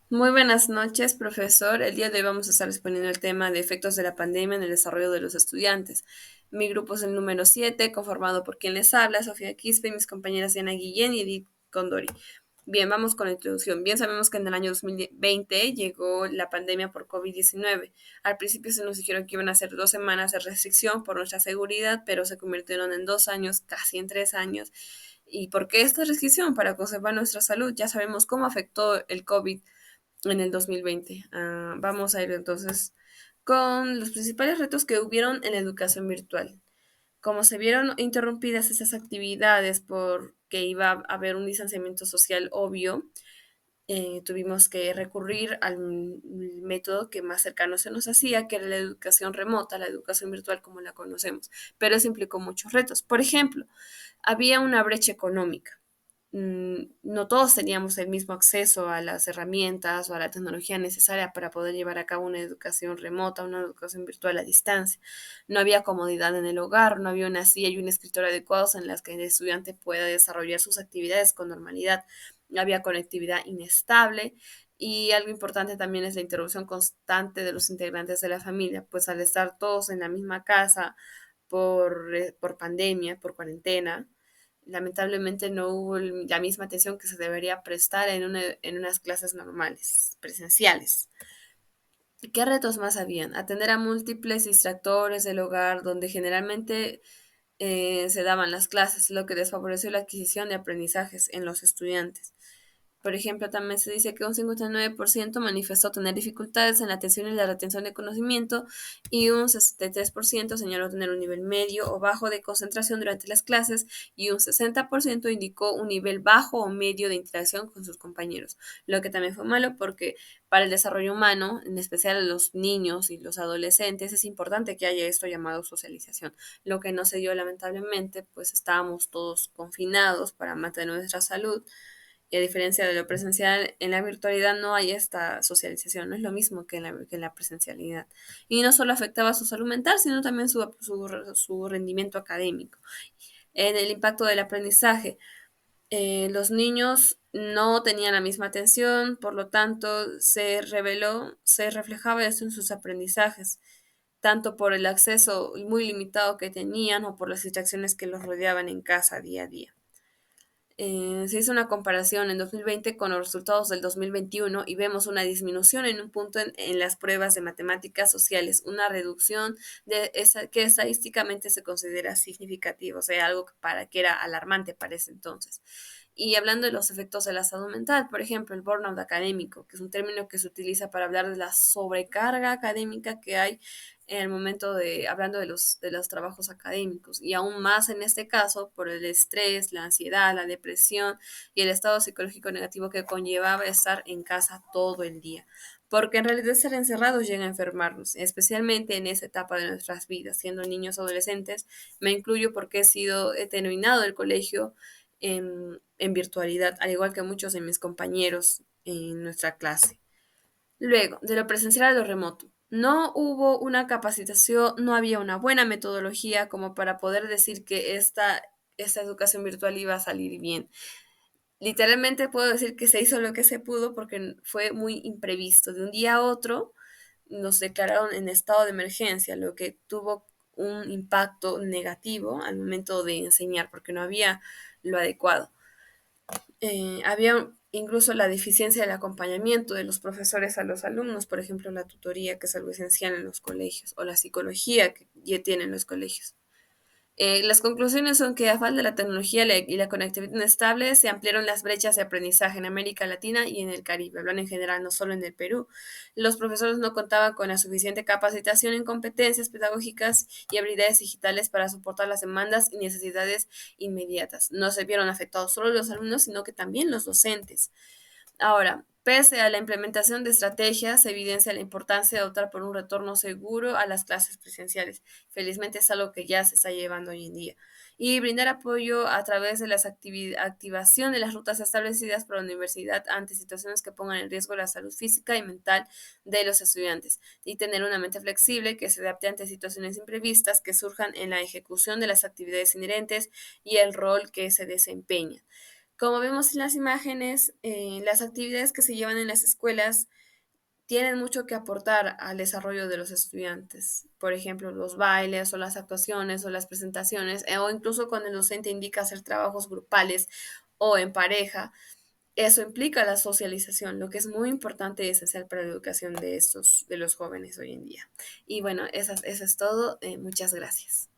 Muy buenas noches, profesor. El día de hoy vamos a estar exponiendo el tema de efectos de la pandemia en el desarrollo de los estudiantes. Mi grupo es el número 7, conformado por quien les habla, Sofía Quispe, y mis compañeras Diana Guillén y Edith Condori. Bien, vamos con la introducción. Bien sabemos que en el año 2020 llegó la pandemia por COVID-19. Al principio se nos dijeron que iban a ser 2 semanas de restricción por nuestra seguridad, pero se convirtieron en 2 años, casi en 3 años. ¿Y por qué esta restricción? Para conservar nuestra salud. Ya sabemos cómo afectó el COVID en el 2020. Vamos a ir entonces con los principales retos que hubieron en la educación virtual. Como se vieron interrumpidas esas actividades porque iba a haber un distanciamiento social obvio, tuvimos que recurrir al método que más cercano se nos hacía, que era la educación remota, la educación virtual como la conocemos. Pero eso implicó muchos retos. Por ejemplo, había una brecha económica. No todos teníamos el mismo acceso a las herramientas o a la tecnología necesaria para poder llevar a cabo una educación remota, una educación virtual a distancia. No había comodidad en el hogar, no había una silla y un escritorio adecuados en las que el estudiante pueda desarrollar sus actividades con normalidad. Había conectividad inestable y algo importante también es la interrupción constante de los integrantes de la familia, pues al estar todos en la misma casa por pandemia, por cuarentena, lamentablemente no hubo la misma atención que se debería prestar en unas clases normales, presenciales. ¿Qué retos más habían? Atender a múltiples distractores del hogar, donde generalmente se daban las clases, lo que desfavoreció la adquisición de aprendizajes en los estudiantes. Por ejemplo, también se dice que un 59% manifestó tener dificultades en la atención y la retención de conocimiento y un 63% señaló tener un nivel medio o bajo de concentración durante las clases y un 60% indicó un nivel bajo o medio de interacción con sus compañeros, lo que también fue malo porque para el desarrollo humano, en especial a los niños y los adolescentes, es importante que haya esto llamado socialización, lo que no se dio lamentablemente, pues estábamos todos confinados para mantener nuestra salud y a diferencia de lo presencial, en la virtualidad no hay esta socialización, no es lo mismo que en la presencialidad. Y no solo afectaba su salud mental, sino también su rendimiento académico. En el impacto del aprendizaje, los niños no tenían la misma atención, por lo tanto, se reflejaba esto en sus aprendizajes, tanto por el acceso muy limitado que tenían o por las distracciones que los rodeaban en casa día a día. Se hizo una comparación en 2020 con los resultados del 2021 y vemos una disminución en un punto en las pruebas de matemáticas sociales, una reducción de esa, que estadísticamente se considera significativo, o sea, algo para que era alarmante para ese entonces. Y hablando de los efectos de la salud mental, por ejemplo, el burnout académico, que es un término que se utiliza para hablar de la sobrecarga académica que hay en el momento de, hablando de los trabajos académicos, y aún más en este caso por el estrés, la ansiedad, la depresión y el estado psicológico negativo que conllevaba estar en casa todo el día. Porque en realidad estar encerrados llega a enfermarnos, especialmente en esa etapa de nuestras vidas, siendo niños o adolescentes. Me incluyo porque he terminado el colegio en virtualidad, al igual que muchos de mis compañeros en nuestra clase. Luego, de lo presencial a lo remoto. No hubo una capacitación, no había una buena metodología como para poder decir que esta educación virtual iba a salir bien. Literalmente puedo decir que se hizo lo que se pudo porque fue muy imprevisto. De un día a otro nos declararon en estado de emergencia, lo que tuvo un impacto negativo al momento de enseñar porque no había lo adecuado. Había incluso la deficiencia del acompañamiento de los profesores a los alumnos, por ejemplo, la tutoría, que es algo esencial en los colegios, o la psicología que ya tienen los colegios. Las conclusiones son que a falta de la tecnología y la conectividad inestable se ampliaron las brechas de aprendizaje en América Latina y en el Caribe, hablando en general, no solo en el Perú. Los profesores no contaban con la suficiente capacitación en competencias pedagógicas y habilidades digitales para soportar las demandas y necesidades inmediatas. No se vieron afectados solo los alumnos, sino que también los docentes. Ahora, pese a la implementación de estrategias, se evidencia la importancia de optar por un retorno seguro a las clases presenciales. Felizmente es algo que ya se está llevando hoy en día. Y brindar apoyo a través de la activación de las rutas establecidas por la universidad ante situaciones que pongan en riesgo la salud física y mental de los estudiantes. Y tener una mente flexible que se adapte ante situaciones imprevistas que surjan en la ejecución de las actividades inherentes y el rol que se desempeña. Como vemos en las imágenes, las actividades que se llevan en las escuelas tienen mucho que aportar al desarrollo de los estudiantes. Por ejemplo, los bailes o las actuaciones o las presentaciones, o incluso cuando el docente indica hacer trabajos grupales o en pareja, eso implica la socialización, lo que es muy importante y esencial para la educación de los jóvenes hoy en día. Y bueno, eso es todo. Muchas gracias.